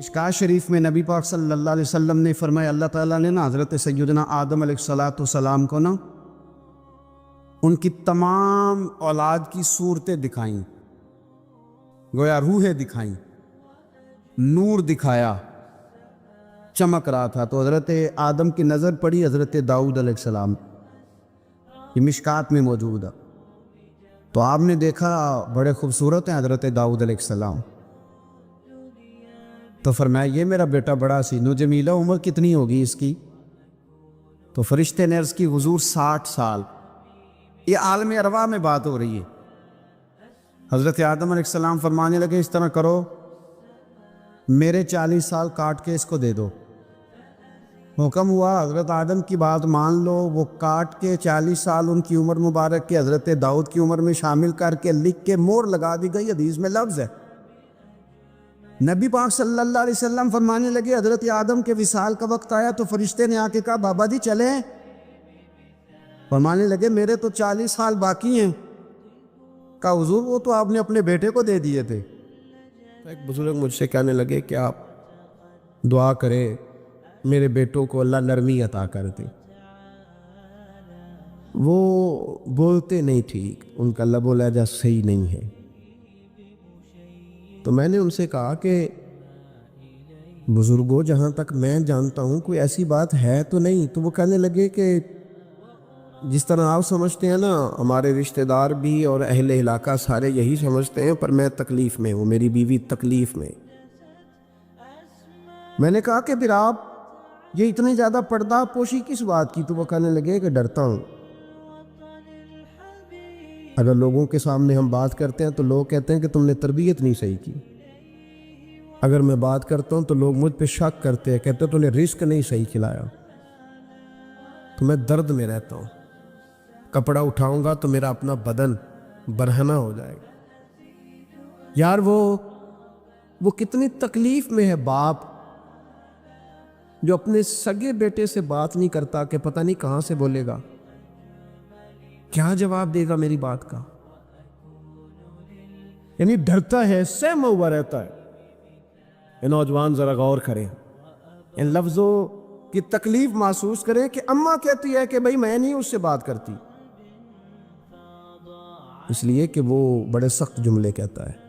مشکوٰۃ شریف میں نبی پاک صلی اللہ علیہ وسلم نے فرمایا، اللہ تعالیٰ نے نا حضرت سیدنا آدم علیہ السلام کو نا ان کی تمام اولاد کی صورتیں دکھائیں، گویا روحیں دکھائیں، نور دکھایا، چمک رہا تھا۔ تو حضرت آدم کی نظر پڑی حضرت داؤد علیہ السلام، یہ مشکوٰۃ میں موجود ہے۔ تو آپ نے دیکھا بڑے خوبصورت ہیں حضرت داؤد علیہ السلام، تو فرمایا یہ میرا بیٹا بڑا حسین و جمیل ہے، عمر کتنی ہوگی اس کی؟ تو فرشتے نے عرض کی حضور 60 سال۔ یہ عالم ارواح میں بات ہو رہی ہے۔ حضرت آدم علیہ السلام فرمانے لگے اس طرح کرو، میرے 40 سال کاٹ کے اس کو دے دو۔ حکم ہوا، حضرت آدم کی بات مان لو، وہ کاٹ کے 40 سال ان کی عمر مبارک کے حضرت داؤد کی عمر میں شامل کر کے لکھ کے مور لگا دی گئی، حدیث میں لفظ ہے۔ نبی پاک صلی اللہ علیہ وسلم فرمانے لگے حضرت آدم کے وصال کا وقت آیا تو فرشتے نے آ کے کہا بابا جی چلیں؟ فرمانے لگے میرے تو 40 سال باقی ہیں۔ کہا حضور وہ تو آپ نے اپنے بیٹے کو دے دیے تھے۔ ایک بزرگ مجھ سے کہنے لگے کہ آپ دعا کریں میرے بیٹوں کو اللہ نرمی عطا کر دے، وہ بولتے نہیں ٹھیک، ان کا لب و لہجہ صحیح نہیں ہے۔ تو میں نے ان سے کہا کہ بزرگوں جہاں تک میں جانتا ہوں کوئی ایسی بات ہے تو نہیں۔ تو وہ کہنے لگے کہ جس طرح آپ سمجھتے ہیں نا، ہمارے رشتہ دار بھی اور اہل علاقہ سارے یہی سمجھتے ہیں، پر میں تکلیف میں ہوں، میری بیوی تکلیف میں۔ میں نے کہا کہ پھر آپ یہ اتنی زیادہ پردہ پوشی کس بات کی؟ تو وہ کہنے لگے کہ ڈرتا ہوں، اگر لوگوں کے سامنے ہم بات کرتے ہیں تو لوگ کہتے ہیں کہ تم نے تربیت نہیں صحیح کی، اگر میں بات کرتا ہوں تو لوگ مجھ پہ شک کرتے ہیں، کہتے ہیں تو نے رزق نہیں صحیح کھلایا۔ تو میں درد میں رہتا ہوں، کپڑا اٹھاؤں گا تو میرا اپنا بدن برہنہ ہو جائے گا۔ یار وہ کتنی تکلیف میں ہے باپ جو اپنے سگے بیٹے سے بات نہیں کرتا کہ پتہ نہیں کہاں سے بولے گا، کیا جواب دے گا میری بات کا، یعنی ڈرتا ہے، سہما ہوا رہتا ہے۔ یہ نوجوان ذرا غور کریں، ان لفظوں کی تکلیف محسوس کریں کہ اماں کہتی ہے کہ بھائی میں نہیں اس سے بات کرتی، اس لیے کہ وہ بڑے سخت جملے کہتا ہے،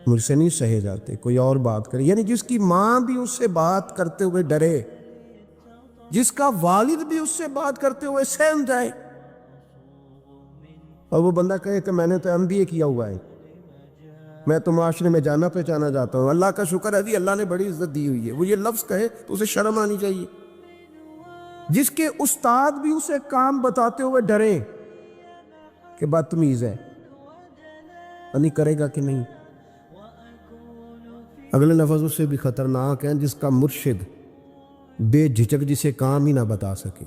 مجھ سے نہیں سہے جاتے، کوئی اور بات کرے۔ یعنی جس کی ماں بھی اس سے بات کرتے ہوئے ڈرے، جس کا والد بھی اس سے بات کرتے ہوئے سہم جائے، اور وہ بندہ کہے کہ میں نے تو MBA کیا ہوا ہے، میں تو معاشرے میں جانا پہچانا جاتا ہوں، اللہ کا شکر ہے جی اللہ نے بڑی عزت دی ہوئی ہے، وہ یہ لفظ کہے تو اسے شرم آنی چاہیے۔ جس کے استاد بھی اسے کام بتاتے ہوئے ڈرے کہ بدتمیز ہے، نہیں کرے گا کہ نہیں۔ اگلے لفظ اس سے بھی خطرناک ہیں، جس کا مرشد بے جھجک جسے کام ہی نہ بتا سکے،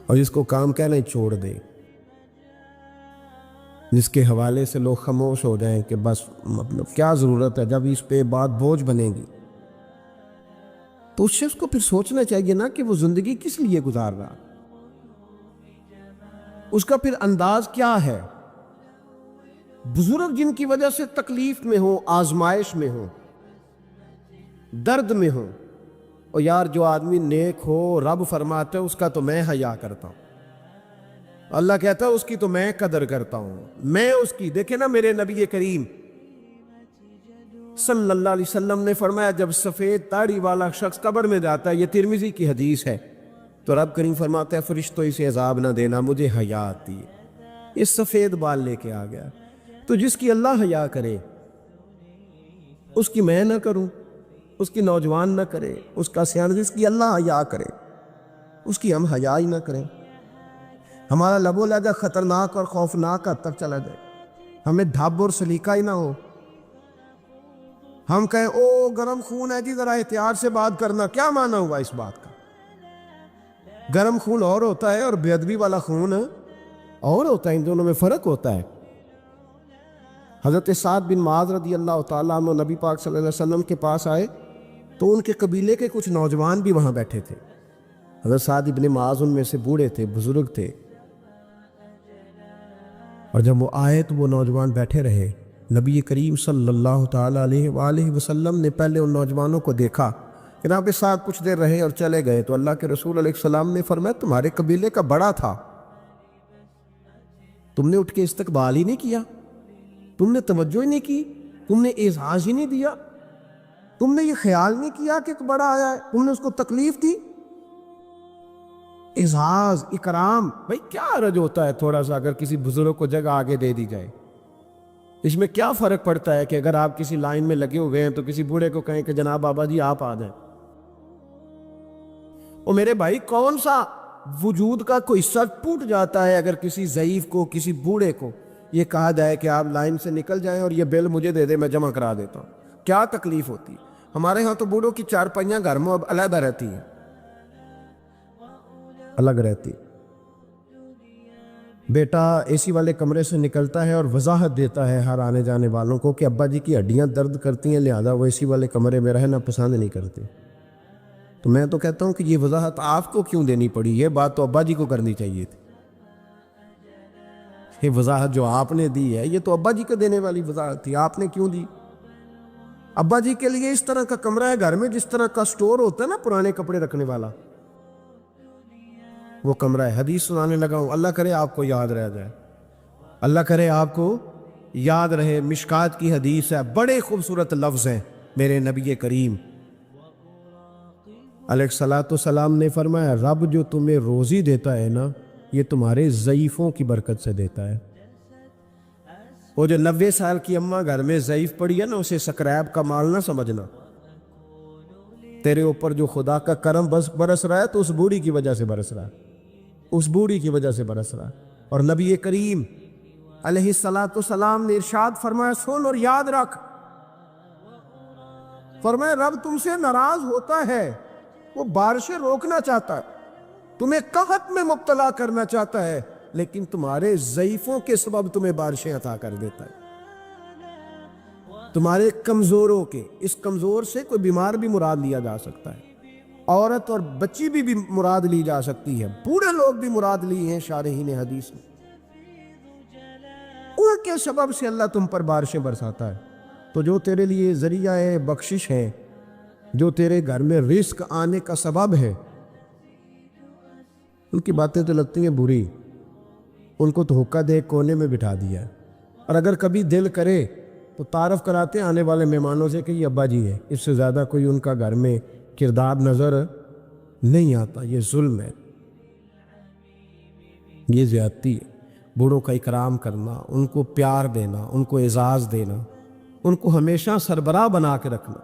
اور جس کو کام کہنا ہی چھوڑ دے، جس کے حوالے سے لوگ خاموش ہو جائیں کہ بس مطلب کیا ضرورت ہے، جب اس پہ بات بوجھ بنے گی تو اس شخص کو پھر سوچنا چاہیے نا کہ وہ زندگی کس لیے گزار رہا، اس کا پھر انداز کیا ہے۔ بزرگ جن کی وجہ سے تکلیف میں ہو، آزمائش میں ہو، درد میں ہو، اور یار جو آدمی نیک ہو رب فرماتا ہے اس کا تو میں حیا کرتا ہوں، اللہ کہتا ہے اس کی تو میں قدر کرتا ہوں، میں اس کی۔ دیکھیں نا میرے نبی کریم صلی اللہ علیہ وسلم نے فرمایا جب سفید داڑھی والا شخص قبر میں جاتا ہے، یہ ترمذی کی حدیث ہے، تو رب کریم فرماتا ہے فرشتوں اسے عذاب نہ دینا، مجھے حیا آتی ہے، یہ سفید بال لے کے آ گیا۔ تو جس کی اللہ حیا کرے اس کی میں نہ کروں، اس کی نوجوان نہ کرے، اس کا سیان، جس کی اللہ حیا کرے اس کی ہم حیا ہی نہ کریں، ہمارا لب و لہجہ خطرناک اور خوفناک حد تک چلا جائے، ہمیں ڈھب اور سلیقہ ہی نہ ہو، ہم کہیں او گرم خون ہے جی ذرا احتیاط سے بات کرنا، کیا معنی ہوا اس بات کا؟ گرم خون اور ہوتا ہے اور بے ادبی والا خون اور ہوتا ہے، ان دونوں میں فرق ہوتا ہے۔ حضرت سعد بن معاذ رضی اللہ تعالیٰ عنہ نبی پاک صلی اللہ علیہ وسلم کے پاس آئے تو ان کے قبیلے کے کچھ نوجوان بھی وہاں بیٹھے تھے۔ حضرت سعد بن معاذ ان میں سے بوڑھے تھے، بزرگ تھے، اور جب وہ آئے تو وہ نوجوان بیٹھے رہے نبی کریم صلی اللہ تعالیٰ علیہ وآلہ وسلم نے پہلے ان نوجوانوں کو دیکھا کہ آپ کے ساتھ کچھ دیر رہے اور چلے گئے، تو اللہ کے رسول علیہ السلام نے فرمایا تمہارے قبیلے کا بڑا تھا، تم نے اٹھ کے استقبال ہی نہیں کیا، تم نے توجہ ہی نہیں کی، تم نے اعزاز ہی نہیں دیا، تم نے یہ خیال نہیں کیا کہ ایک بڑا آیا ہے، تم نے اس کو تکلیف دی۔ اعزاز، اکرام، بھائی کیا حرج ہوتا ہے تھوڑا سا اگر کسی بزرگ کو جگہ آگے دے دی جائے؟ اس میں کیا فرق پڑتا ہے کہ اگر آپ کسی لائن میں لگے ہوئے ہیں تو کسی بوڑھے کو کہیں کہ جناب بابا جی آپ آ جائیں؟ اور میرے بھائی کون سا وجود کا کوئی حصہ ٹوٹ جاتا ہے اگر کسی ضعیف کو، کسی بوڑھے کو یہ کہا جائے کہ آپ لائن سے نکل جائیں اور یہ بل مجھے دے دے، میں جمع کرا دیتا ہوں؟ کیا تکلیف ہوتی ہے؟ ہمارے ہاں تو بوڑھوں کی چارپائیاں گھر میں اب علیحدہ رہتی ہیں، الگ رہتی۔ بیٹا اے سی والے کمرے سے نکلتا ہے اور وضاحت دیتا ہے ہر آنے جانے والوں کو کہ ابا جی کی ہڈیاں درد کرتی ہیں، لہذا وہ اے سی والے کمرے میں رہنا پسند نہیں کرتے۔ تو میں تو کہتا ہوں کہ یہ وضاحت آپ کو کیوں دینی پڑی؟ یہ بات تو ابا جی کو کرنی چاہیے تھی۔ یہ وضاحت جو آپ نے دی ہے یہ تو ابا جی کو دینے والی وضاحت تھی، آپ نے کیوں دی؟ ابا جی کے لیے اس طرح کا کمرہ ہے گھر میں جس طرح کا سٹور ہوتا ہے نا پرانے کپڑے رکھنے والا، وہ کمرہ ہے۔ حدیث سنانے لگا ہوں، اللہ کرے آپ کو یاد رہ جائے، اللہ کرے آپ کو یاد رہے۔ مشکات کی حدیث ہے، بڑے خوبصورت لفظ ہیں میرے نبی کریم علیہ الصلوۃ والسلام نے فرمایا رب جو تمہیں روزی دیتا ہے نا یہ تمہارے ضعیفوں کی برکت سے دیتا ہے۔ وہ جو 90 سال کی اماں گھر میں ضعیف پڑی ہے نا، اسے سکریب کا مال نہ سمجھنا، تیرے اوپر جو خدا کا کرم بس برس رہا ہے تو اس بوڑھی کی وجہ سے برس رہا ہے، اس بوڑھی کی وجہ سے برس رہا ہے۔ اور نبی کریم علیہ الصلوۃ والسلام نے ارشاد فرمایا سن اور یاد رکھ، فرمایا رب تم سے ناراض ہوتا ہے، وہ بارشیں روکنا چاہتا ہے، تمہیں قحط میں مبتلا کرنا چاہتا ہے، لیکن تمہارے ضعیفوں کے سبب تمہیں بارشیں عطا کر دیتا ہے، تمہارے کمزوروں کے۔ اس کمزور سے کوئی بیمار بھی مراد لیا جا سکتا ہے، عورت اور بچی بھی مراد لی جا سکتی ہے، بوڑھے لوگ بھی مراد لی ہیں شارحین حدیث میں۔ ان کے سبب سے اللہ تم پر بارشیں برساتا ہے۔ تو جو تیرے لیے ذریعہ بخشش ہے، جو تیرے گھر میں رزق آنے کا سبب ہے، ان کی باتیں تو لگتی ہیں بری، ان کو تو حکا دے کونے میں بٹھا دیا ہے۔ اور اگر کبھی دل کرے تو تعارف کراتے ہیں آنے والے مہمانوں سے کہ یہ ابا جی ہے، اس سے زیادہ کوئی ان کا گھر میں کردار نظر نہیں آتا۔ یہ ظلم ہے، یہ زیادتی ہے۔ بوڑھوں کا اکرام کرنا، ان کو پیار دینا، ان کو اعزاز دینا، ان کو ہمیشہ سربراہ بنا کے رکھنا،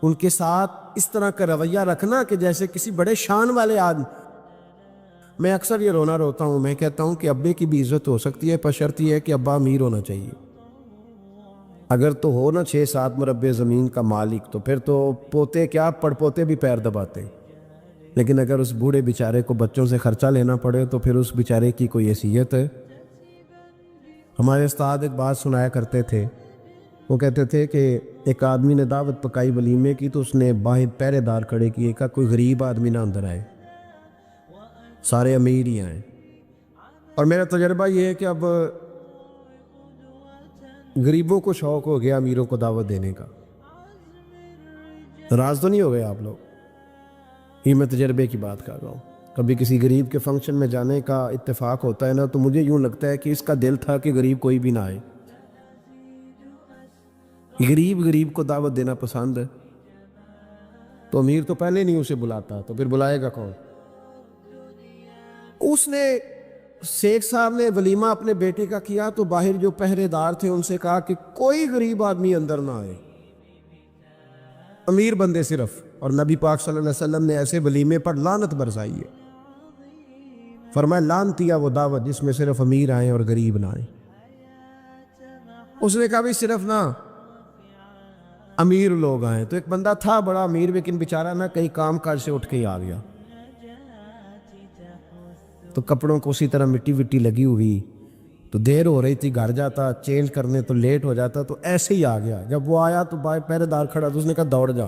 ان کے ساتھ اس طرح کا رویہ رکھنا کہ جیسے کسی بڑے شان والے آدمی۔ میں اکثر یہ رونا روتا ہوں، میں کہتا ہوں کہ ابے کی بھی عزت ہو سکتی ہے، پر شرط یہ ہے کہ ابا امیر ہونا چاہیے۔ اگر تو ہو نا 6-7 مربع زمین کا مالک تو پھر تو پوتے کیا پڑ پوتے بھی پیر دباتے، لیکن اگر اس بوڑھے بیچارے کو بچوں سے خرچہ لینا پڑے تو پھر اس بیچارے کی کوئی حیثیت ہے؟ ہمارے استاد ایک بات سنایا کرتے تھے، وہ کہتے تھے کہ ایک آدمی نے دعوت پکائی ولیمے کی تو اس نے باہر پہرے دار کھڑے کیے، کہا کوئی غریب آدمی نہ اندر آئے، سارے امیر ہی آئیں۔ اور میرا تجربہ یہ ہے کہ اب غریبوں کو شوق ہو گیا امیروں کو دعوت دینے کا۔ ناراض تو نہیں ہو گئے آپ لوگ؟ یہ میں تجربے کی بات کر رہا ہوں۔ کبھی کسی غریب کے فنکشن میں جانے کا اتفاق ہوتا ہے نا تو مجھے یوں لگتا ہے کہ اس کا دل تھا کہ غریب کوئی بھی نہ آئے، غریب کو دعوت دینا پسند ہے، تو امیر تو پہلے نہیں اسے بلاتا، تو پھر بلائے گا کون؟ اس نے شیخ صاحب نے ولیمہ اپنے بیٹے کا کیا تو باہر جو پہرے دار تھے ان سے کہا کہ کوئی غریب آدمی اندر نہ آئے، امیر بندے صرف۔ اور نبی پاک صلی اللہ علیہ وسلم نے ایسے ولیمے پر لعنت برسائی ہے، فرمایا لعنتیا وہ دعوت جس میں صرف امیر آئیں اور غریب نہ آئیں۔ اس نے کہا بھی صرف نہ امیر لوگ آئیں، تو ایک بندہ تھا بڑا امیر لیکن بیچارہ نہ کہیں کام کاج سے اٹھ کے ہی آ گیا، تو کپڑوں کو اسی طرح مٹی وٹی لگی ہوئی، تو دیر ہو رہی تھی، گھر جاتا چینج کرنے تو لیٹ ہو جاتا، تو ایسے ہی آ گیا۔ جب وہ آیا تو پہرے دار کھڑا تو اس نے کہا دوڑ جا،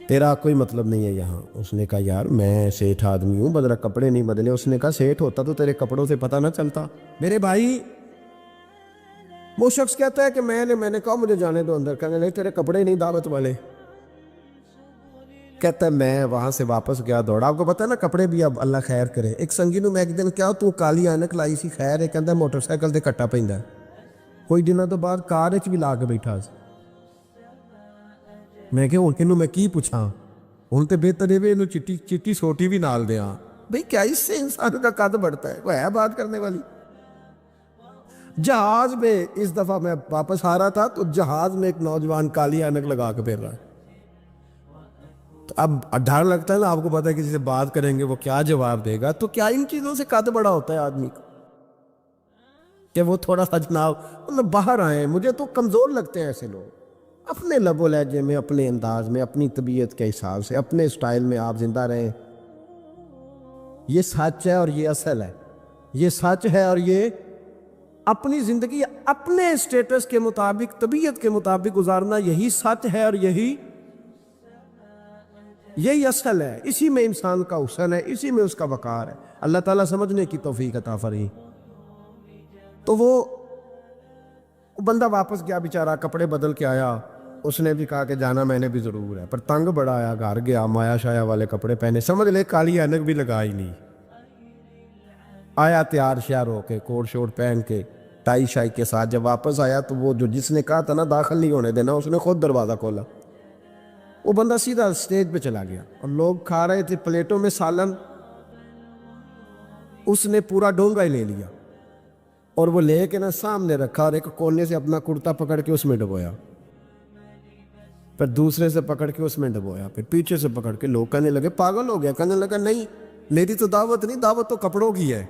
تیرا کوئی مطلب نہیں ہے یہاں۔ اس نے کہا یار میں سیٹھ آدمی ہوں، بدرا کپڑے نہیں بدلے۔ اس نے کہا سیٹھ ہوتا تو تیرے کپڑوں سے پتہ نہ چلتا۔ میرے بھائی وہ شخص کہتا ہے کہ میں نے کہا مجھے جانے دو اندر، کہنے لگے تیرے کپڑے نہیں دعوت والے. کہتا ہے میں وہاں سے واپس گیا دوڑا. آپ کو پتا ہے نا کپڑے بھی اب اللہ خیر کرے. ایک سنگی نو میں ایک دن کیا تو کالی اینک لائی سی خیر ہے کہندا موٹر سائیکل تے کٹا پیندا. کوئی دنوں تو بعد کار وچ بھی لا کے بیٹھا سی. میں کہ ہن کنوں میں کی پوچھاں، ہن تے بہتر ہے اینو چٹی سوٹی بھی نال دیاں. بھئی کیا اس سے انسان کا قد بڑھتا ہے؟ وہ ہے بات کرنے والی. جہاز میں اس دفعہ میں واپس آ رہا تھا تو جہاز میں ایک نوجوان کالی اینک لگا کے پھر رہا ہے. تو اب ڈر لگتا ہے نا، آپ کو پتا ہے کسی سے بات کریں گے وہ کیا جواب دے گا. تو کیا ان چیزوں سے قد بڑا ہوتا ہے آدمی کا کہ وہ تھوڑا سا جناب مطلب باہر آئیں. مجھے تو کمزور لگتے ہیں ایسے لوگ. اپنے لب و لہجے میں، اپنے انداز میں، اپنی طبیعت کے حساب سے، اپنے اسٹائل میں آپ زندہ رہیں. یہ سچ ہے اور یہ اصل ہے. یہ سچ ہے اور یہ اپنی زندگی اپنے اسٹیٹس کے مطابق، طبیعت کے مطابق گزارنا، یہی سچ ہے اور یہی اصل ہے. اسی میں انسان کا حسن ہے، اسی میں اس کا وقار ہے. اللہ تعالیٰ سمجھنے کی توفیق عطا فرمائے. تو وہ بندہ واپس گیا بیچارہ، کپڑے بدل کے آیا. اس نے بھی کہا کہ جانا میں نے بھی ضرور ہے، پر تنگ بڑا آیا. گھر گیا، مایا شایا والے کپڑے پہنے، سمجھ لے کالی اینک بھی لگا ہی نہیں. آیا تیار شیار ہو کے، کوٹ شوٹ پہن کے، ٹائی شائی کے ساتھ. جب واپس آیا تو وہ جس نے کہا تھا نا داخل نہیں ہونے دینا، اس نے خود دروازہ کھولا. وہ بندہ سیدھا اسٹیج پہ چلا گیا اور لوگ کھا رہے تھے پلیٹوں میں سالن. اس نے پورا ڈونگا ہی لے لیا اور وہ لے کے نا سامنے رکھا اور ایک کونے سے اپنا کرتا پکڑ کے اس میں ڈبویا، پھر دوسرے سے پکڑ کے اس میں ڈبویا، پھر پیچھے سے پکڑ کے. لوگ کہنے لگے پاگل ہو گیا. کہنے لگا نہیں، میری تو دعوت نہیں، دعوت تو کپڑوں کی ہے.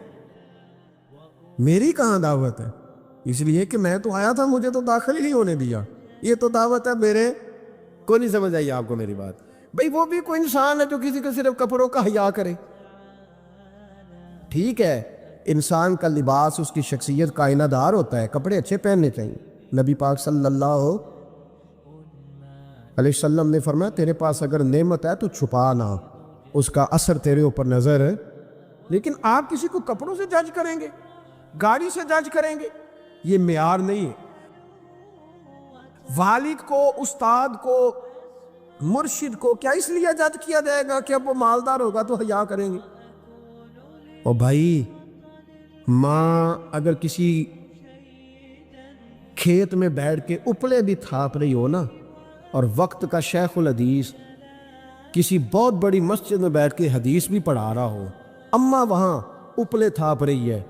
میری کہاں دعوت ہے؟ اس لیے کہ میں تو آیا تھا، مجھے تو داخل ہی نہیں ہونے دیا. یہ تو دعوت ہے میرے. کوئی نہیں سمجھ آئی آپ کو میری بات؟ بھئی وہ بھی کوئی انسان ہے جو کسی کو صرف کپڑوں کا حیا کرے. ٹھیک ہے، انسان کا لباس اس کی شخصیت کا آئینہ دار ہوتا ہے، کپڑے اچھے پہننے چاہیے. نبی پاک صلی اللہ علیہ وسلم نے فرمایا تیرے پاس اگر نعمت ہے تو چھپا نہ، اس کا اثر تیرے اوپر نظر ہے. لیکن آپ کسی کو کپڑوں سے جج کریں گے، گاڑی سے جج کریں گے، یہ معیار نہیں ہے. والد کو، استاد کو، مرشد کو کیا اس لیے جج کیا جائے گا کہ اب وہ مالدار ہوگا تو حیا کریں گے؟ اور بھائی ماں اگر کسی کھیت میں بیٹھ کے اپلے بھی تھاپ رہی ہو نا، اور وقت کا شیخ الحدیث کسی بہت بڑی مسجد میں بیٹھ کے حدیث بھی پڑھا رہا ہو، اماں وہاں اپلے تھاپ رہی ہے،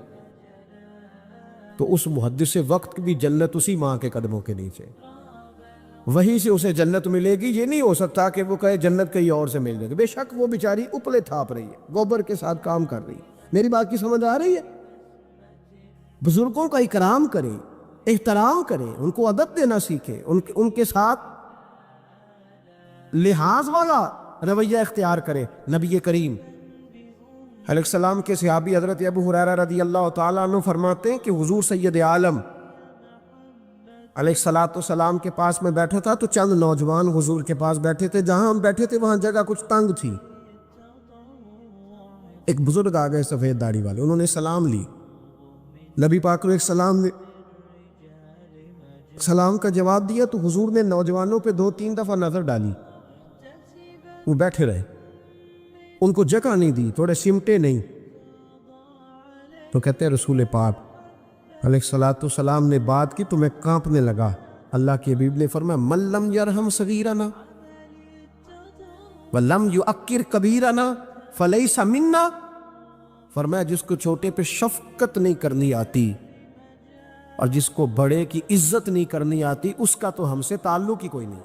تو اس محدث وقت بھی جنت اسی ماں کے قدموں کے نیچے، وہیں سے اسے جنت ملے گی. یہ نہیں ہو سکتا کہ وہ کہے جنت کہیں اور سے مل جائے گی. بے شک وہ بیچاری اپلے تھاپ رہی ہے، گوبر کے ساتھ کام کر رہی ہے. میری بات کی سمجھ آ رہی ہے؟ بزرگوں کا اکرام کریں، احترام کریں، ان کو ادب دینا سیکھیں، ان کے ساتھ لحاظ والا رویہ اختیار کریں. نبی کریم علیہ السلام کے صحابی حضرت ابو ہریرہ رضی اللہ تعالیٰ عنہ فرماتے ہیں کہ حضور سید عالم علیہ السلام کے پاس میں بیٹھا تھا تو چند نوجوان حضور کے پاس بیٹھے تھے. جہاں ہم بیٹھے تھے وہاں جگہ کچھ تنگ تھی. ایک بزرگ آ گئے سفید داڑھی والے، انہوں نے سلام لی. نبی پاک نے ایک سلام کا جواب دیا تو حضور نے نوجوانوں پہ 2-3 دفعہ نظر ڈالی. وہ بیٹھے رہے، ان کو جگہ نہیں دی، تھوڑے سمٹے نہیں. تو کہتے ہیں رسول پاک علیہ السلام نے بات کی تو میں کانپنے لگا. اللہ کے حبیب نے فرمایا من لم یرحم صغیرنا ولم یؤکر کبیرنا فلیس منا. فرمایا جس کو چھوٹے پہ شفقت نہیں کرنی آتی اور جس کو بڑے کی عزت نہیں کرنی آتی، اس کا تو ہم سے تعلق ہی کوئی نہیں.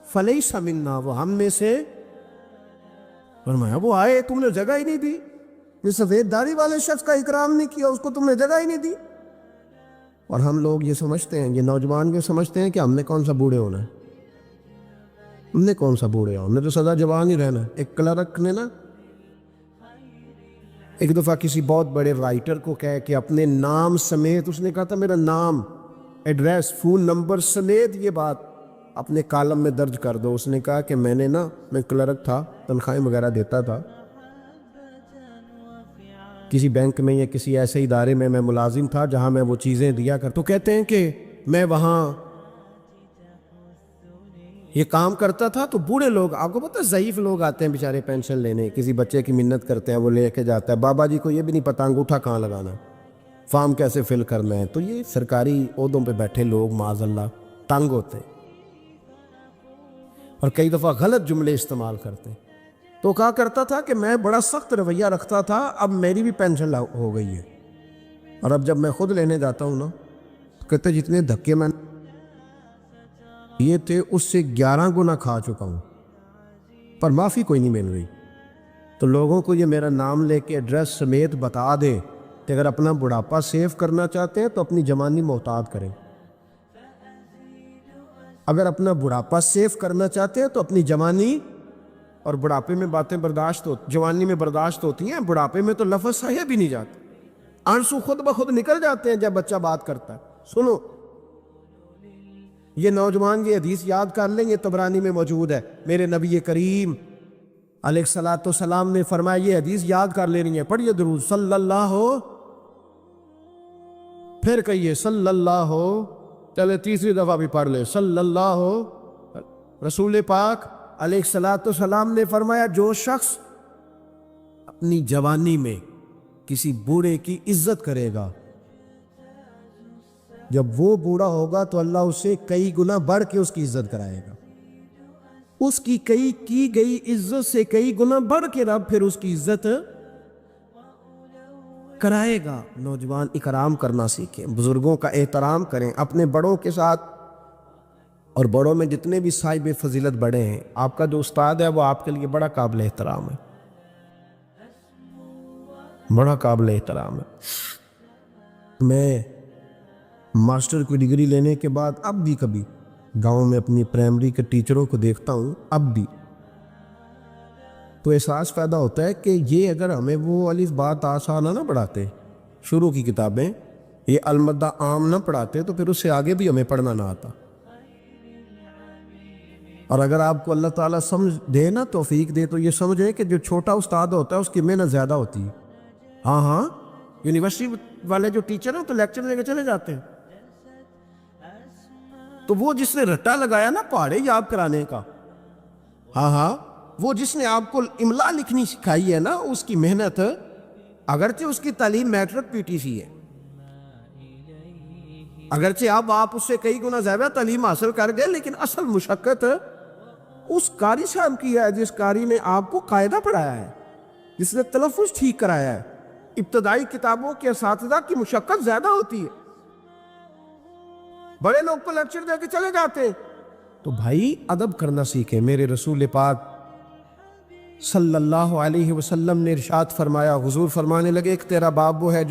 فلیس منا، وہ ہم میں سے. فرمایا وہ آئے، تم نے جگہ ہی نہیں دی. یہ سفید داڑھی والے شخص کا اکرام نہیں کیا، اس کو تم نے جگہ ہی نہیں دی. اور ہم لوگ یہ سمجھتے ہیں، یہ نوجوان یہ سمجھتے ہیں کہ ہم نے کون سا بوڑھے ہونا ہے. ہم نے کون سا بوڑھے ہونا، ہم نے تو سدا جوان ہی رہنا. ایک کلرک نے نا ایک دفعہ کسی بہت بڑے رائٹر کو کہہ کہ اپنے نام سمیت، اس نے کہا تھا میرا نام، ایڈریس، فون نمبر سمیت یہ بات اپنے کالم میں درج کر دو. اس نے کہا کہ میں کلرک تھا، تنخواہیں وغیرہ دیتا تھا کسی بینک میں یا کسی ایسے ادارے میں ملازم تھا جہاں میں وہ چیزیں دیا کر. تو کہتے ہیں کہ میں وہاں یہ کام کرتا تھا تو بوڑھے لوگ، آپ کو پتہ ہے ضعیف لوگ آتے ہیں بیچارے پینشن لینے، کسی بچے کی منت کرتے ہیں، وہ لے کے جاتا ہے، بابا جی کو یہ بھی نہیں پتہ انگوٹھا کہاں لگانا، فارم کیسے فل کرنا ہے۔ تو یہ سرکاری عہدوں پہ بیٹھے لوگ معاذ اللہ تنگ ہوتے ہیں اور کئی دفعہ غلط جملے استعمال کرتے ہیں۔ تو کہا کرتا تھا کہ میں بڑا سخت رویہ رکھتا تھا، اب میری بھی پینشن ہو گئی ہے، اور اب جب میں خود لینے جاتا ہوں نا، کہتے جتنے دھکے میں یہ تھے اس سے 11 گنا کھا چکا ہوں، پر معافی کوئی نہیں مل رہی۔ تو لوگوں کو یہ میرا نام لے کے ایڈریس سمیت بتا دیں کہ اگر اپنا بڑھاپا سیو کرنا چاہتے ہیں تو اپنی جوانی محتاط کریں، اگر اپنا بڑھاپا سیو کرنا چاہتے ہیں تو اپنی جوانی، اور بڑھاپے میں باتیں برداشت جوانی میں برداشت ہوتی ہیں، بڑھاپے میں تو لفظ صحیح بھی نہیں جاتے، آنسو خود بخود نکل جاتے ہیں جب بچہ بات کرتا ہے۔ سنو، یہ نوجوان یہ حدیث یاد کر لیں، یہ طبرانی میں موجود ہے، میرے نبی کریم علیہ الصلوۃ والسلام نے فرمایا، یہ حدیث یاد کر لینی ہے، پڑھیے درود صلی اللہ ہو، پھر کہیے صلی اللہ ہو، چلے تیسری دفعہ بھی پڑھ لے صلی اللہ ہو۔ رسول پاک علیہ الصلوۃ والسلام نے فرمایا، جو شخص اپنی جوانی میں کسی بوڑھے کی عزت کرے گا، جب وہ بوڑھا ہوگا تو اللہ اسے کئی گنا بڑھ کے اس کی عزت کرائے گا، اس کی کی گئی عزت سے کئی گنا بڑھ کے رب پھر اس کی عزت کرائے گا۔ نوجوان اکرام کرنا سیکھیں، بزرگوں کا احترام کریں، اپنے بڑوں کے ساتھ، اور بڑوں میں جتنے بھی صاحب فضیلت بڑے ہیں، آپ کا جو استاد ہے وہ آپ کے لیے بڑا قابل احترام ہے، بڑا قابل احترام ہے۔ میں ماسٹر کی ڈگری لینے کے بعد اب بھی کبھی گاؤں میں اپنی پرائمری کے ٹیچروں کو دیکھتا ہوں، اب بھی تو احساس پیدا ہوتا ہے کہ یہ اگر ہمیں وہ الف با تا سا نہ پڑھاتے، شروع کی کتابیں، یہ المدہ عام نہ پڑھاتے، تو پھر اس سے آگے بھی ہمیں پڑھنا نہ آتا۔ اور اگر آپ کو اللہ تعالیٰ سمجھ دے نا، توفیق دے، تو یہ سمجھیں کہ جو چھوٹا استاد ہوتا ہے اس کی محنت زیادہ ہوتی ہے۔ ہاں، یونیورسٹی والے جو ٹیچر ہیں تو لیکچر لے کے چلے جاتے ہیں، تو وہ جس نے رٹا لگایا نا پہاڑے یاد کرانے کا، ہاں، وہ جس نے آپ کو املا لکھنی سکھائی ہے نا، اس کی محنت، اگرچہ اس کی تعلیم میٹرک پی ٹی سی ہے، اگرچہ اب آپ اس سے کئی گنا زیادہ تعلیم حاصل کر گئے، لیکن اصل مشقت اس قاری صاحب کی ہے جس قاری نے آپ کو قاعدہ پڑھایا ہے، جس نے تلفظ ٹھیک کرایا ہے۔ ابتدائی کتابوں کے اساتذہ کی مشقت زیادہ ہوتی ہے، بڑے لوگ تو لیکچر دے کے چلے جاتے ہیں۔ تو بھائی ادب کرنا سیکھیں۔ میرے رسول پاک صلی اللہ علیہ وسلم نے ارشاد فرمایا، حضور فرمانے لگے، ایک تیرا باپ وہ ہے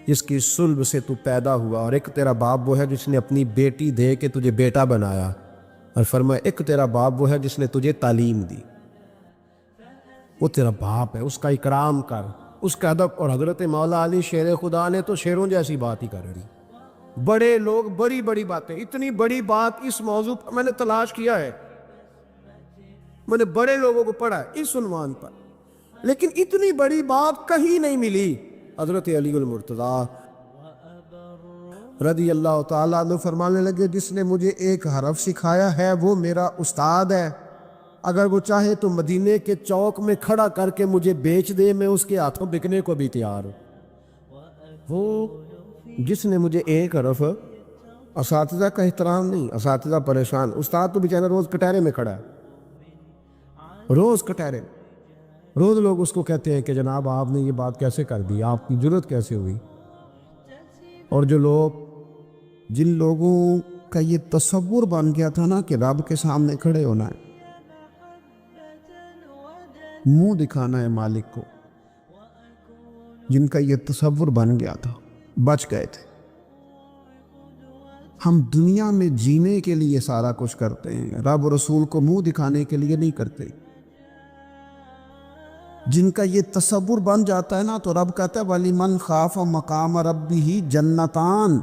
جس کی صلب سے تو پیدا ہوا، اور ایک تیرا باپ وہ ہے جس نے اپنی بیٹی دے کے تجھے بیٹا بنایا، اور فرمایا ایک تیرا باپ وہ ہے جس نے تجھے تعلیم دی۔ وہ تیرا باپ ہے، اس کا اکرام کر، اس کا ادب۔ اور حضرت مولا علی شیر خدا نے تو شیروں جیسی بات ہی کر رہی، بڑے لوگ بڑی بڑی باتیں، اتنی بڑی بات اس موضوع پر میں نے تلاش کیا ہے، میں نے بڑے لوگوں کو پڑھا ہے اس عنوان پر، لیکن اتنی بڑی بات کہیں نہیں ملی۔ حضرت علی المرتضیٰ رضی اللہ تعالیٰ عنہ فرمانے لگے، جس نے مجھے ایک حرف سکھایا ہے وہ میرا استاد ہے، اگر وہ چاہے تو مدینے کے چوک میں کھڑا کر کے مجھے بیچ دے، میں اس کے ہاتھوں بکنے کو بھی تیار ہوں۔ وہ جس نے مجھے ایک حرف، اساتذہ کا احترام نہیں، اساتذہ پریشان، استاد تو بیچارہ روز کٹہرے میں کھڑا ہے، روز کٹہرے، روز لوگ اس کو کہتے ہیں کہ جناب آپ نے یہ بات کیسے کر دی، آپ کی جرت کیسے ہوئی۔ اور جن لوگوں کا یہ تصور بن گیا تھا نا کہ رب کے سامنے کھڑے ہونا ہے، منہ دکھانا ہے مالک کو، جن کا یہ تصور بن گیا تھا، بچ گئے تھے۔ ہم دنیا میں جینے کے لیے سارا کچھ کرتے ہیں، رب رسول کو منہ دکھانے کے لیے نہیں کرتے۔ جن کا یہ تصور بن جاتا ہے نا، تو رب کہتا ہے وَلِمَنْ خَافَ مَقَامَ رَبِّهِ جَنَّتَانِ،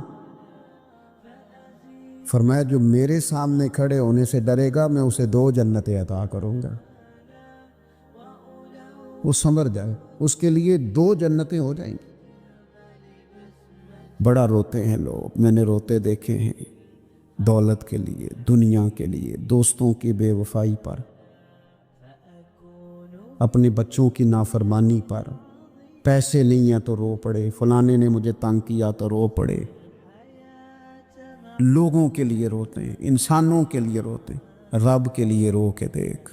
فرمایا جو میرے سامنے کھڑے ہونے سے ڈرے گا میں اسے 2 جنتیں عطا کروں گا۔ وہ سمجھ جائے، اس کے لیے 2 جنتیں ہو جائیں گی۔ بڑا روتے ہیں لوگ، میں نے روتے دیکھے ہیں دولت کے لیے، دنیا کے لیے، دوستوں کی بے وفائی پر، اپنے بچوں کی نافرمانی پر، پیسے نہیں ہیں تو رو پڑے، فلانے نے مجھے تنگ کیا تو رو پڑے۔ لوگوں کے لیے روتے ہیں، انسانوں کے لیے روتے ہیں، رب کے لیے رو کے دیکھ۔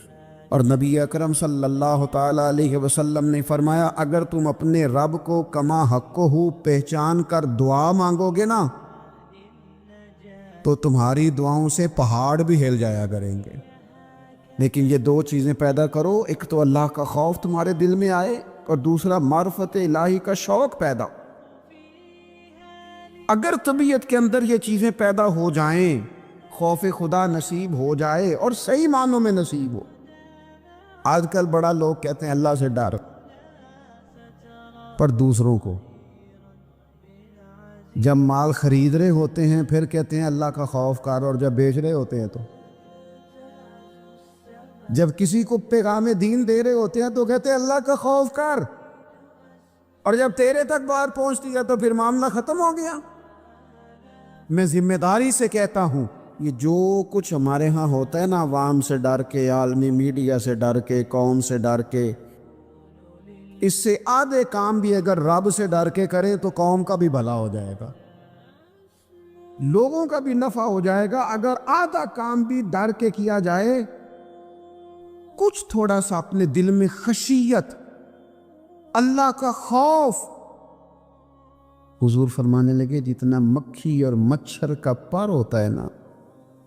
اور نبی اکرم صلی اللہ تعالی علیہ وسلم نے فرمایا اگر تم اپنے رب کو کما حقہ پہچان کر دعا مانگو گے نا تو تمہاری دعاؤں سے پہاڑ بھی ہل جایا کریں گے، لیکن یہ دو چیزیں پیدا کرو، ایک تو اللہ کا خوف تمہارے دل میں آئے اور دوسرا معرفت الہی کا شوق پیدا۔ اگر طبیعت کے اندر یہ چیزیں پیدا ہو جائیں، خوف خدا نصیب ہو جائے اور صحیح معنوں میں نصیب ہو۔ آج کل بڑا لوگ کہتے ہیں اللہ سے ڈر، پر دوسروں کو جب مال خرید رہے ہوتے ہیں پھر کہتے ہیں اللہ کا خوف کر، اور جب بیچ رہے ہوتے ہیں تو جب کسی کو پیغام دین دے رہے ہوتے ہیں تو کہتے ہیں اللہ کا خوف کر، اور جب تیرے تک بات پہنچتی ہے تو پھر معاملہ ختم ہو گیا۔ میں ذمہ داری سے کہتا ہوں یہ جو کچھ ہمارے ہاں ہوتا ہے نا، عوام سے ڈر کے، عالمی میڈیا سے ڈر کے، قوم سے ڈر کے، اس سے آدھے کام بھی اگر رب سے ڈر کے کریں تو قوم کا بھی بھلا ہو جائے گا، لوگوں کا بھی نفع ہو جائے گا۔ اگر آدھا کام بھی ڈر کے کیا جائے، کچھ تھوڑا سا اپنے دل میں خشیت، اللہ کا خوف۔ حضور فرمانے لگے جتنا مکھی اور مچھر کا پر ہوتا ہے نا،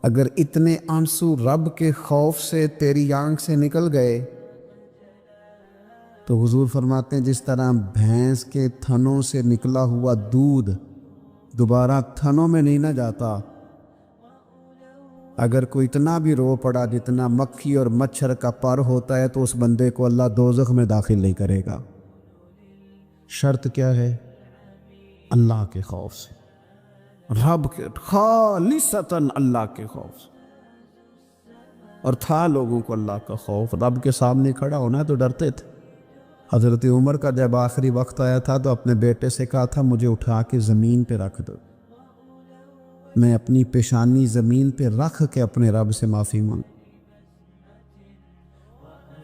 اگر اتنے آنسو رب کے خوف سے تیری آنکھ سے نکل گئے تو حضور فرماتے ہیں جس طرح بھینس کے تھنوں سے نکلا ہوا دودھ دوبارہ تھنوں میں نہیں نہ جاتا، اگر کوئی اتنا بھی رو پڑا جتنا مکھی اور مچھر کا پر ہوتا ہے تو اس بندے کو اللہ دوزخ میں داخل نہیں کرے گا۔ شرط کیا ہے؟ اللہ کے خوف سے، رب کے خالصتاً اللہ کے خوف سے۔ اور تھا لوگوں کو اللہ کا خوف، رب کے سامنے کھڑا ہونا ہے تو ڈرتے تھے۔ حضرت عمر کا جب آخری وقت آیا تھا تو اپنے بیٹے سے کہا تھا مجھے اٹھا کے زمین پہ رکھ دو، میں اپنی پیشانی زمین پہ رکھ کے اپنے رب سے معافی مانگ۔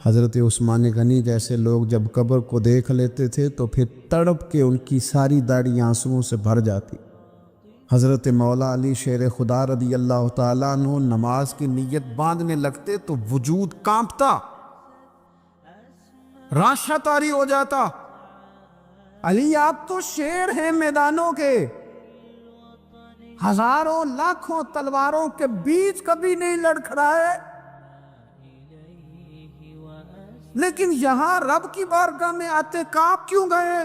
حضرت عثمان غنی جیسے لوگ جب قبر کو دیکھ لیتے تھے تو پھر تڑپ کے ان کی ساری داڑھی آنسوؤں سے بھر جاتی۔ حضرت مولا علی شیر خدا رضی اللہ تعالیٰ عنہ نماز کی نیت باندھنے لگتے تو وجود کانپتا، راشا طاری ہو جاتا۔ علی آپ تو شیر ہیں میدانوں کے، ہزاروں لاکھوں تلواروں کے بیچ کبھی نہیں لڑکھڑائے، لیکن یہاں رب کی بارگاہ میں آتے کانپ کیوں گئے؟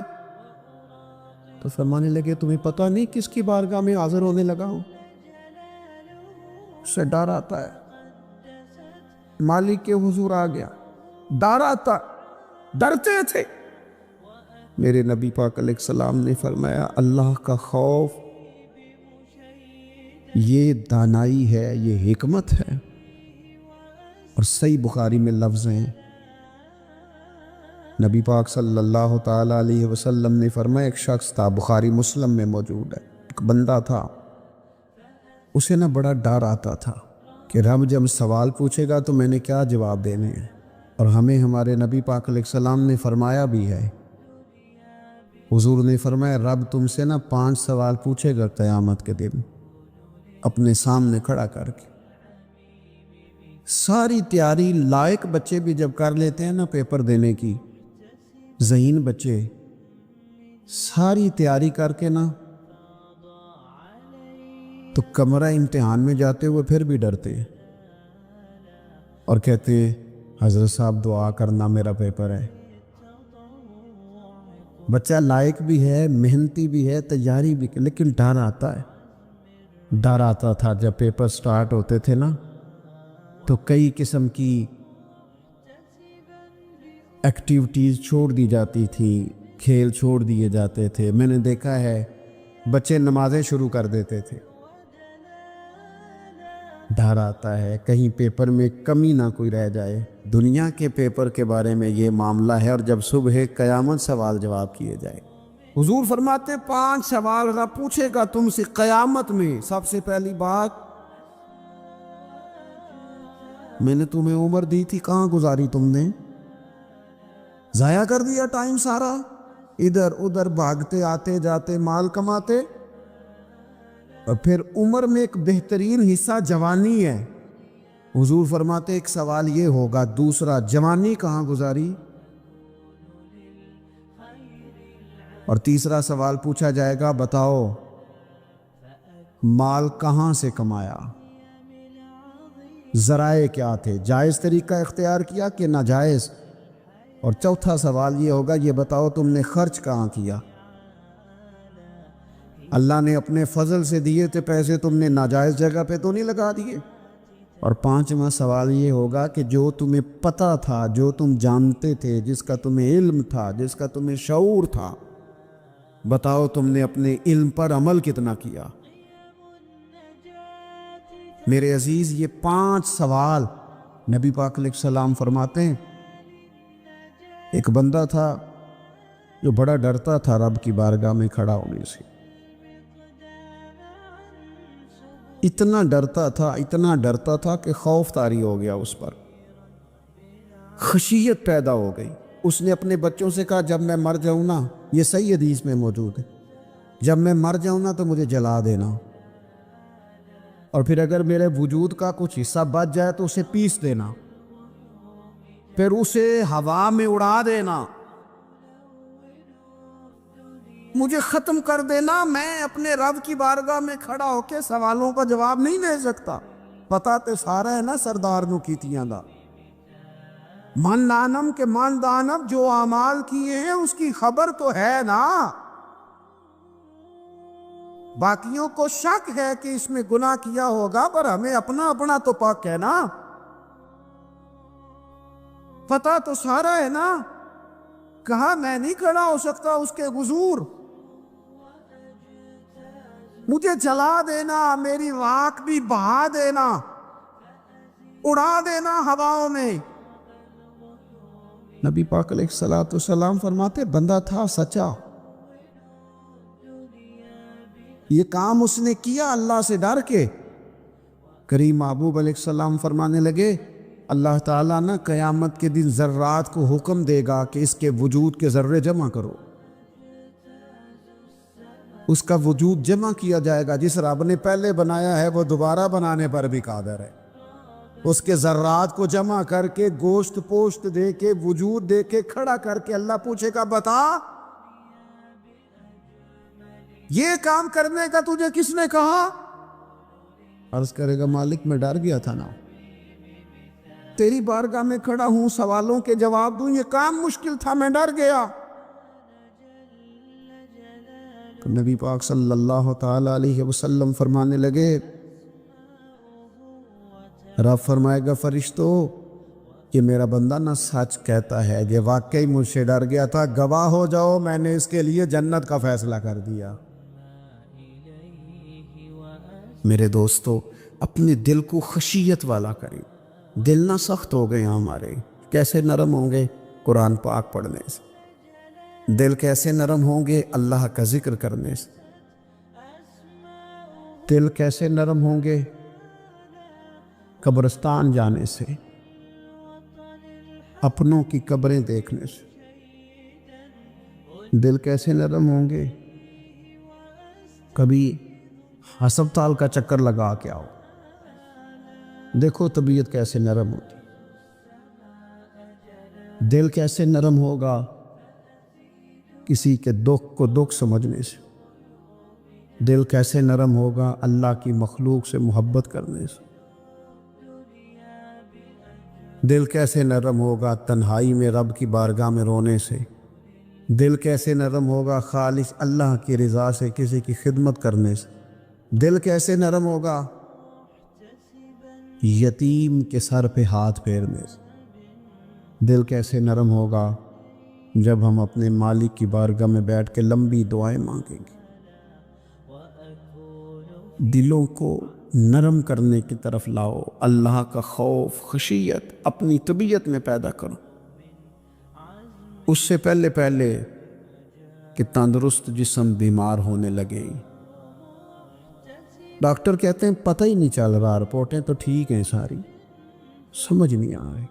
تو فرمانے لگے تمہیں پتہ نہیں کس کی بارگاہ میں حاضر ہونے لگا ہوں؟ اس سے ڈر آتا ہے، مالک کے حضور آ گیا، ڈر آتا، ڈرتے تھے۔ میرے نبی پاک علیہ السلام نے فرمایا اللہ کا خوف یہ دانائی ہے، یہ حکمت ہے۔ اور صحیح بخاری میں لفظ ہیں، نبی پاک صلی اللہ تعالیٰ علیہ وسلم نے فرمایا ایک شخص تھا، بخاری مسلم میں موجود ہے، ایک بندہ تھا، اسے نہ بڑا ڈر آتا تھا کہ رب جب سوال پوچھے گا تو میں نے کیا جواب دینے ہیں۔ اور ہمیں ہمارے نبی پاک علیہ السلام نے فرمایا بھی ہے، حضور نے فرمایا رب تم سے نہ 5 سوال پوچھے گا قیامت کے دن اپنے سامنے کھڑا کر کے۔ ساری تیاری لائق بچے بھی جب کر لیتے ہیں نا پیپر دینے کی، ذہین بچے ساری تیاری کر کے نا تو کمرہ امتحان میں جاتے ہوئے پھر بھی ڈرتے ہیں اور کہتے ہیں حضرت صاحب دعا کرنا میرا پیپر ہے۔ بچہ لائق بھی ہے، محنتی بھی ہے، تیاری بھی، لیکن ڈر آتا ہے۔ ڈر آتا تھا جب پیپر سٹارٹ ہوتے تھے نا تو کئی قسم کی ایکٹیویٹیز چھوڑ دی جاتی تھی، کھیل چھوڑ دیے جاتے تھے۔ میں نے دیکھا ہے بچے نمازیں شروع کر دیتے تھے، ڈر آتا ہے کہیں پیپر میں کمی نہ کوئی رہ جائے۔ دنیا کے پیپر کے بارے میں یہ معاملہ ہے، اور جب صبح قیامت سوال جواب کیے جائے حضور فرماتے 5 سوال رب پوچھے گا تم سے قیامت میں۔ سب سے پہلی بات، میں نے تمہیں عمر دی تھی، کہاں گزاری تم نے؟ ضائع کر دیا ٹائم سارا، ادھر ادھر بھاگتے آتے جاتے مال کماتے۔ اور پھر عمر میں ایک بہترین حصہ جوانی ہے۔ حضور فرماتے ایک سوال یہ ہوگا، دوسرا جوانی کہاں گزاری؟ اور تیسرا سوال پوچھا جائے گا، بتاؤ مال کہاں سے کمایا، ذرائع کیا تھے، جائز طریقہ اختیار کیا کہ ناجائز؟ اور چوتھا سوال یہ ہوگا، یہ بتاؤ تم نے خرچ کہاں کیا؟ اللہ نے اپنے فضل سے دیے تھے پیسے، تم نے ناجائز جگہ پہ تو نہیں لگا دیے؟ اور پانچواں سوال یہ ہوگا کہ جو تمہیں پتہ تھا، جو تم جانتے تھے، جس کا تمہیں علم تھا، جس کا تمہیں شعور تھا، بتاؤ تم نے اپنے علم پر عمل کتنا کیا؟ میرے عزیز، یہ 5 سوال نبی پاک علیہ السلام فرماتے ہیں۔ ایک بندہ تھا جو بڑا ڈرتا تھا رب کی بارگاہ میں کھڑا ہونے سے، اتنا ڈرتا تھا کہ خوف طاری ہو گیا، اس پر خشیت پیدا ہو گئی۔ اس نے اپنے بچوں سے کہا، جب میں مر جاؤں نا، یہ صحیح حدیث میں موجود ہے، جب میں مر جاؤں نا تو مجھے جلا دینا، اور پھر اگر میرے وجود کا کچھ حصہ بچ جائے تو اسے پیس دینا، پھر اسے ہوا میں اڑا دینا، مجھے ختم کر دینا۔ میں اپنے رب کی بارگاہ میں کھڑا ہو کے سوالوں کا جواب نہیں دے سکتا۔ پتہ تے سارا ہے نا سردار نو کیتیاں دا، من دانم کے من دانم، جو اعمال کیے ہیں اس کی خبر تو ہے نا۔ باقیوں کو شک ہے کہ اس میں گناہ کیا ہوگا، پر ہمیں اپنا تو پاک ہے نا، پتہ تو سارا ہے نا۔ کہا میں نہیں کھڑا ہو سکتا اس کے حضور، مجھے جلا دینا، میری راکھ بھی بہا دینا، اڑا دینا ہواؤں میں۔ نبی پاک علیہ السلام فرماتے بندہ تھا سچا، یہ کام اس نے کیا اللہ سے ڈر کے۔ کریم محبوب علیہ السلام فرمانے لگے، اللہ تعالیٰ نہ قیامت کے دن ذرات کو حکم دے گا کہ اس کے وجود کے ذرے جمع کرو، اس کا وجود جمع کیا جائے گا۔ جس رب نے پہلے بنایا ہے وہ دوبارہ بنانے پر بھی قادر ہے۔ اس کے ذرات کو جمع کر کے، گوشت پوشت دے کے، وجود دے کے کھڑا کر کے اللہ پوچھے گا، بتا یہ کام کرنے کا تجھے کس نے کہا؟ عرض کرے گا، مالک میں ڈر گیا تھا نا، تیری بارگاہ میں کھڑا ہوں، سوالوں کے جواب دوں، یہ کام مشکل تھا، میں ڈر گیا۔ تو نبی پاک صلی اللہ تعالی علیہ وسلم فرمانے لگے، رب فرمائے گا، فرشتو یہ میرا بندہ نہ سچ کہتا ہے، یہ واقعی مجھ سے ڈر گیا تھا، گواہ ہو جاؤ میں نے اس کے لیے جنت کا فیصلہ کر دیا۔ میرے دوستو، اپنے دل کو خشیت والا کریں۔ دل نہ سخت ہو گئے ہمارے، کیسے نرم ہوں گے؟ قرآن پاک پڑھنے سے۔ دل کیسے نرم ہوں گے؟ اللہ کا ذکر کرنے سے۔ دل کیسے نرم ہوں گے؟ قبرستان جانے سے، اپنوں کی قبریں دیکھنے سے۔ دل کیسے نرم ہوں گے؟ کبھی ہسپتال کا چکر لگا کے آؤ، دیکھو طبیعت کیسے نرم ہوتی۔ دل کیسے نرم ہوگا؟ کسی کے دکھ کو دکھ سمجھنے سے۔ دل کیسے نرم ہوگا؟ اللہ کی مخلوق سے محبت کرنے سے۔ دل کیسے نرم ہوگا؟ تنہائی میں رب کی بارگاہ میں رونے سے۔ دل کیسے نرم ہوگا؟ خالص اللہ کی رضا سے کسی کی خدمت کرنے سے۔ دل کیسے نرم ہوگا؟ یتیم کے سر پہ ہاتھ پھیرنے سے۔ دل کیسے نرم ہوگا؟ جب ہم اپنے مالک کی بارگاہ میں بیٹھ کے لمبی دعائیں مانگیں گے۔ دلوں کو نرم کرنے کی طرف لاؤ، اللہ کا خوف، خشیت اپنی طبیعت میں پیدا کرو۔ اس سے پہلے کہ تندرست جسم بیمار ہونے لگے. ڈاکٹر کہتے ہیں پتہ ہی نہیں چل رہا, رپورٹیں تو ٹھیک ہیں ساری, سمجھ نہیں آ رہی.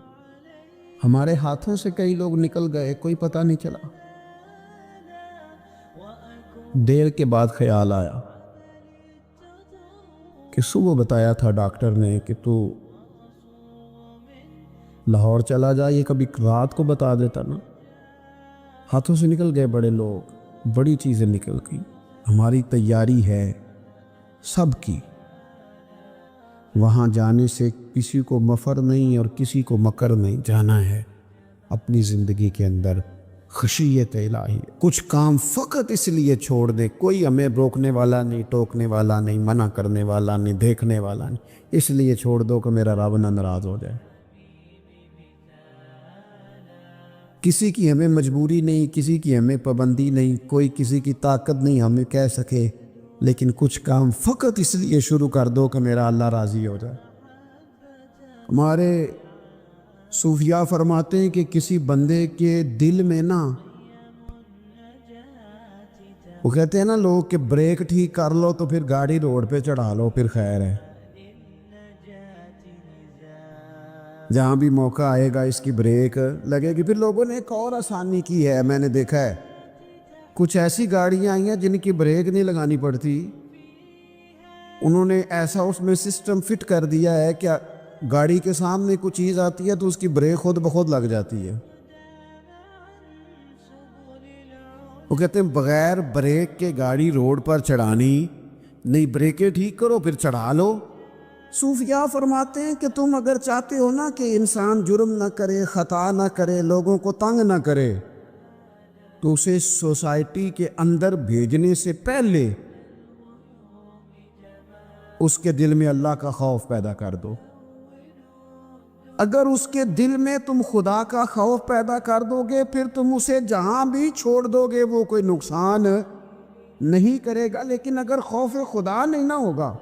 ہمارے ہاتھوں سے کئی لوگ نکل گئے, کوئی پتہ نہیں چلا. دیر کے بعد خیال آیا کہ صبح بتایا تھا ڈاکٹر نے کہ تو لاہور چلا جا, یہ کبھی رات کو بتا دیتا نا. ہاتھوں سے نکل گئے بڑے لوگ, بڑی چیزیں نکل گئی. ہماری تیاری ہے سب کی, وہاں جانے سے کسی کو مفر نہیں اور کسی کو مکر نہیں. جانا ہے اپنی زندگی کے اندر خشیت الہی. کچھ کام فقط اس لیے چھوڑ دے, کوئی ہمیں روکنے والا نہیں, ٹوکنے والا نہیں, منع کرنے والا نہیں, دیکھنے والا نہیں, اس لیے چھوڑ دو کہ میرا رب نہ ناراض ہو جائے. کسی کی ہمیں مجبوری نہیں, کسی کی ہمیں پابندی نہیں, کوئی کسی کی طاقت نہیں ہمیں کہہ سکے, لیکن کچھ کام فقط اس لیے شروع کر دو کہ میرا اللہ راضی ہو جائے. ہمارے صوفیاء فرماتے ہیں کہ کسی بندے کے دل میں نا, وہ کہتے ہیں نا لوگ کہ بریک ٹھیک کر لو تو پھر گاڑی روڈ پہ چڑھا لو پھر خیر ہے. جہاں بھی موقع آئے گا اس کی بریک لگے گی. پھر لوگوں نے ایک اور آسانی کی ہے, میں نے دیکھا ہے, کچھ ایسی گاڑیاں آئی ہیں جن کی بریک نہیں لگانی پڑتی. انہوں نے ایسا اس میں سسٹم فٹ کر دیا ہے کہ گاڑی کے سامنے کوئی چیز آتی ہے تو اس کی بریک خود بخود لگ جاتی ہے. وہ کہتے ہیں بغیر بریک کے گاڑی روڈ پر چڑھانی نہیں, بریکیں ٹھیک کرو پھر چڑھا لو. صوفیاء فرماتے ہیں کہ تم اگر چاہتے ہو نا کہ انسان جرم نہ کرے, خطا نہ کرے, لوگوں کو تنگ نہ کرے, تو اسے سوسائٹی کے اندر بھیجنے سے پہلے اس کے دل میں اللہ کا خوف پیدا کر دو. اگر اس کے دل میں تم خدا کا خوف پیدا کر دو گے, پھر تم اسے جہاں بھی چھوڑ دو گے وہ کوئی نقصان نہیں کرے گا. لیکن اگر خوف خدا نہیں نہ ہوگا,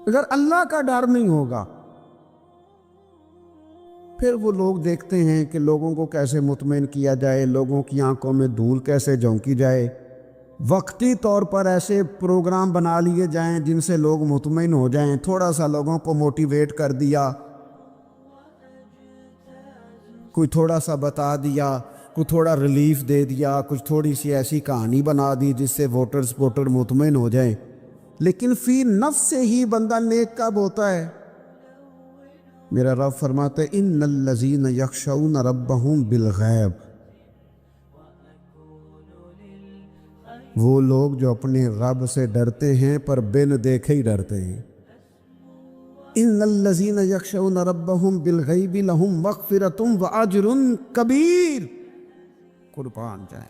اگر اللہ کا ڈر نہیں ہوگا, پھر وہ لوگ دیکھتے ہیں کہ لوگوں کو کیسے مطمئن کیا جائے, لوگوں کی آنکھوں میں دھول کیسے جھونکی جائے. وقتی طور پر ایسے پروگرام بنا لیے جائیں جن سے لوگ مطمئن ہو جائیں, تھوڑا سا لوگوں کو موٹیویٹ کر دیا, کوئی تھوڑا سا بتا دیا, کوئی تھوڑا ریلیف دے دیا, کچھ تھوڑی سی ایسی کہانی بنا دی جس سے ووٹر مطمئن ہو جائیں. لیکن فی نفس سے ہی بندہ نیک کب ہوتا ہے؟ میرا رب فرماتا ہے ان الذین یخشون ربہم بالغیب, وہ لوگ جو اپنے رب سے ڈرتے ہیں پر بن دیکھے ہی ڈرتے ہیں. ان الذین یخشون ربہم بالغیب لہم مغفرۃ واجر کبیر. قربان جائیں.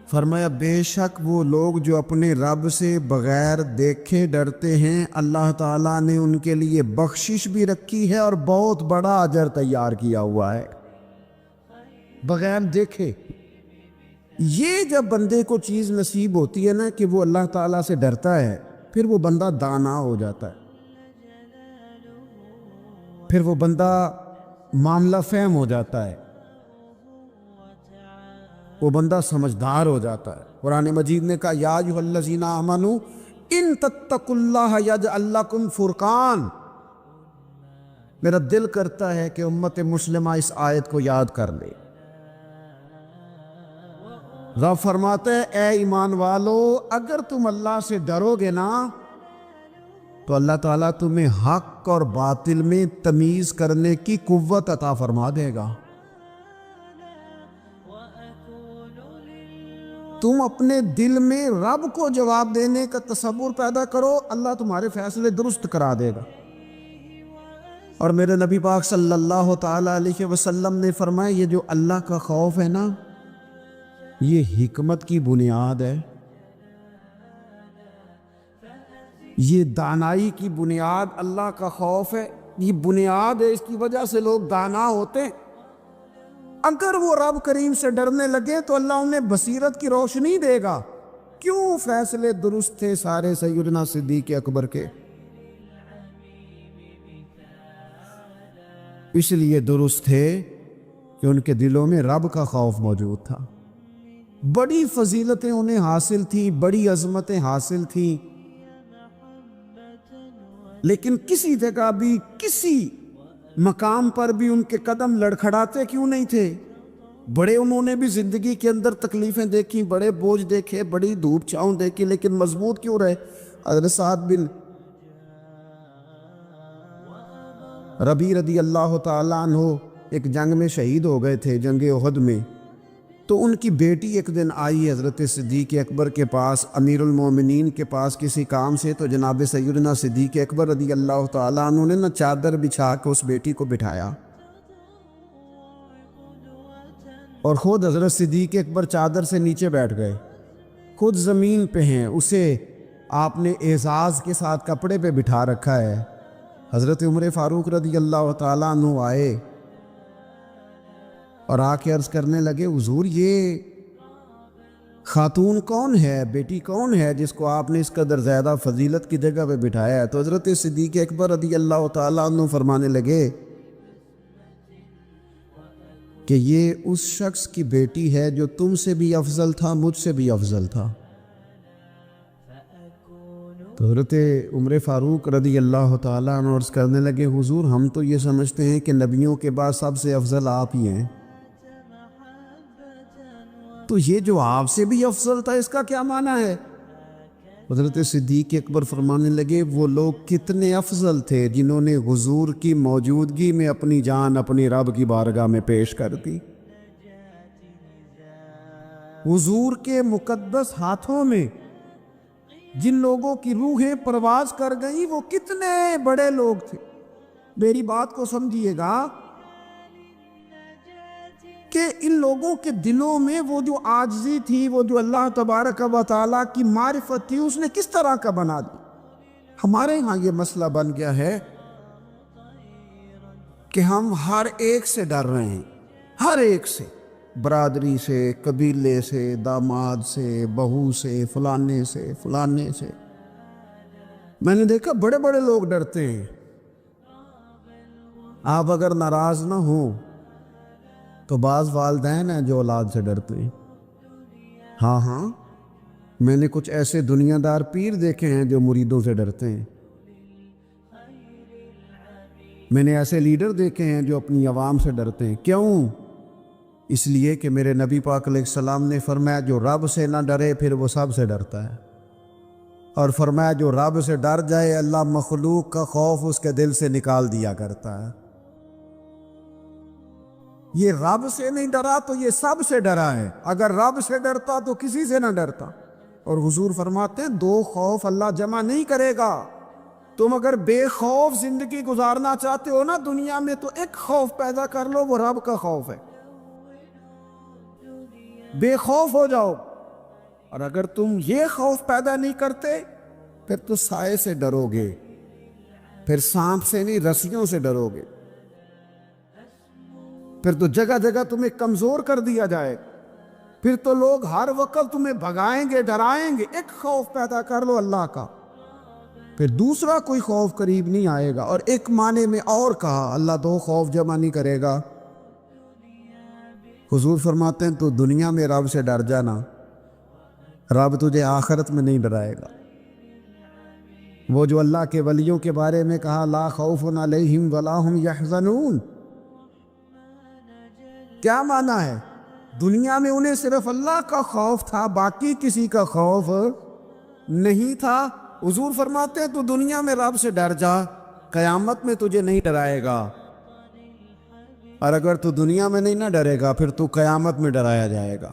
فرمایا بے شک وہ لوگ جو اپنے رب سے بغیر دیکھے ڈرتے ہیں, اللہ تعالیٰ نے ان کے لیے بخشش بھی رکھی ہے اور بہت بڑا اجر تیار کیا ہوا ہے بغیر دیکھے. یہ جب بندے کو چیز نصیب ہوتی ہے نا کہ وہ اللہ تعالیٰ سے ڈرتا ہے, پھر وہ بندہ دانا ہو جاتا ہے, پھر وہ بندہ معاملہ فہم ہو جاتا ہے, وہ بندہ سمجھدار ہو جاتا ہے. قرآن مجید نے کہا یا ایھا الذین آمنوا ان تتقوا اللہ یجعل لکم فرقان. میرا دل کرتا ہے کہ امت مسلمہ اس آیت کو یاد کر لے. رب فرماتے ہیں اے ایمان والو, اگر تم اللہ سے ڈرو گے نا تو اللہ تعالیٰ تمہیں حق اور باطل میں تمیز کرنے کی قوت عطا فرما دے گا. تم اپنے دل میں رب کو جواب دینے کا تصور پیدا کرو, اللہ تمہارے فیصلے درست کرا دے گا. اور میرے نبی پاک صلی اللہ تعالیٰ علیہ وسلم نے فرمایا یہ جو اللہ کا خوف ہے نا, یہ حکمت کی بنیاد ہے, یہ دانائی کی بنیاد اللہ کا خوف ہے, یہ بنیاد ہے, اس کی وجہ سے لوگ دانا ہوتے ہیں. اگر وہ رب کریم سے ڈرنے لگے تو اللہ انہیں بصیرت کی روشنی دے گا. کیوں فیصلے درست تھے سارے سیدنا صدیق اکبر کے, اس لیے درست تھے کہ ان کے دلوں میں رب کا خوف موجود تھا. بڑی فضیلتیں انہیں حاصل تھیں، بڑی عظمتیں حاصل تھیں، لیکن کسی جگہ بھی کسی مقام پر بھی ان کے قدم لڑکھڑاتے کیوں نہیں تھے؟ بڑے انہوں نے بھی زندگی کے اندر تکلیفیں دیکھی، بڑے بوجھ دیکھے، بڑی دھوپ چھاؤں دیکھی، لیکن مضبوط کیوں رہے؟ حضرت سعد بن ربیع رضی اللہ تعالیٰ عنہ ایک جنگ میں شہید ہو گئے تھے، جنگ احد میں. تو ان کی بیٹی ایک دن آئی حضرت صدیق اکبر کے پاس، امیر المومنین کے پاس کسی کام سے. تو جناب سیدنا صدیق اکبر رضی اللہ تعالیٰ عنہ نے چادر بچھا کے اس بیٹی کو بٹھایا، اور خود حضرت صدیق اکبر چادر سے نیچے بیٹھ گئے، خود زمین پہ ہیں. اسے آپ نے اعزاز کے ساتھ کپڑے پہ بٹھا رکھا ہے. حضرت عمر فاروق رضی اللہ تعالیٰ عنہ آئے اور آ کے عرض کرنے لگے، حضور یہ خاتون کون ہے، بیٹی کون ہے جس کو آپ نے اس قدر زیادہ فضیلت کی جگہ پہ بٹھایا ہے؟ تو حضرت صدیق اکبر رضی اللہ تعالیٰ عنہ فرمانے لگے کہ یہ اس شخص کی بیٹی ہے جو تم سے بھی افضل تھا، مجھ سے بھی افضل تھا. تو حضرت عمر فاروق رضی اللہ تعالیٰ عنہ عرض کرنے لگے، حضور ہم تو یہ سمجھتے ہیں کہ نبیوں کے بعد سب سے افضل آپ ہی ہیں، تو یہ جو آپ سے بھی افضل تھا اس کا کیا معنی ہے؟ حضرت صدیق اکبر فرمانے لگے، وہ لوگ کتنے افضل تھے جنہوں نے حضور کی موجودگی میں اپنی جان اپنی رب کی بارگاہ میں پیش کر دی. حضور کے مقدس ہاتھوں میں جن لوگوں کی روحیں پرواز کر گئیں وہ کتنے بڑے لوگ تھے. میری بات کو سمجھیے گا کہ ان لوگوں کے دلوں میں وہ جو عاجزی تھی، وہ جو اللہ تبارک و تعالیٰ کی معرفت تھی، اس نے کس طرح کا بنا دی. ہمارے ہاں یہ مسئلہ بن گیا ہے کہ ہم ہر ایک سے ڈر رہے ہیں، ہر ایک سے، برادری سے، قبیلے سے، داماد سے، بہو سے، فلانے سے، فلانے سے. میں نے دیکھا بڑے بڑے لوگ ڈرتے ہیں. آپ اگر ناراض نہ ہوں تو بعض والدین ہیں جو اولاد سے ڈرتے ہیں. ہاں میں نے کچھ ایسے دنیا دار پیر دیکھے ہیں جو مریدوں سے ڈرتے ہیں. میں نے ایسے لیڈر دیکھے ہیں جو اپنی عوام سے ڈرتے ہیں. کیوں؟ اس لیے کہ میرے نبی پاک علیہ السلام نے فرمایا جو رب سے نہ ڈرے پھر وہ سب سے ڈرتا ہے، اور فرمایا جو رب سے ڈر جائے اللہ مخلوق کا خوف اس کے دل سے نکال دیا کرتا ہے. یہ رب سے نہیں ڈرا تو یہ سب سے ڈرا ہے. اگر رب سے ڈرتا تو کسی سے نہ ڈرتا. اور حضور فرماتے ہیں دو خوف اللہ جمع نہیں کرے گا. تم اگر بے خوف زندگی گزارنا چاہتے ہو نا دنیا میں تو ایک خوف پیدا کر لو، وہ رب کا خوف ہے. بے خوف ہو جاؤ. اور اگر تم یہ خوف پیدا نہیں کرتے پھر تو سائے سے ڈرو گے، پھر سانپ سے نہیں رسیوں سے ڈرو گے، پھر تو جگہ جگہ تمہیں کمزور کر دیا جائے، پھر تو لوگ ہر وقت تمہیں بھگائیں گے، ڈرائیں گے. ایک خوف پیدا کر لو اللہ کا، پھر دوسرا کوئی خوف قریب نہیں آئے گا. اور ایک معنی میں اور کہا اللہ دو خوف جمع نہیں کرے گا. حضور فرماتے ہیں تو دنیا میں رب سے ڈر جانا، رب تجھے آخرت میں نہیں ڈرائے گا. وہ جو اللہ کے ولیوں کے بارے میں کہا لا خوف علیہم ولا ہم یحزنون، کیا معنی ہے؟ دنیا میں انہیں صرف اللہ کا خوف تھا، باقی کسی کا خوف نہیں تھا. حضور فرماتے ہیں تو دنیا میں رب سے ڈر جا، قیامت میں تجھے نہیں ڈرائے گا. اور اگر تو دنیا میں نہیں نہ ڈرے گا پھر تو قیامت میں ڈرایا جائے گا.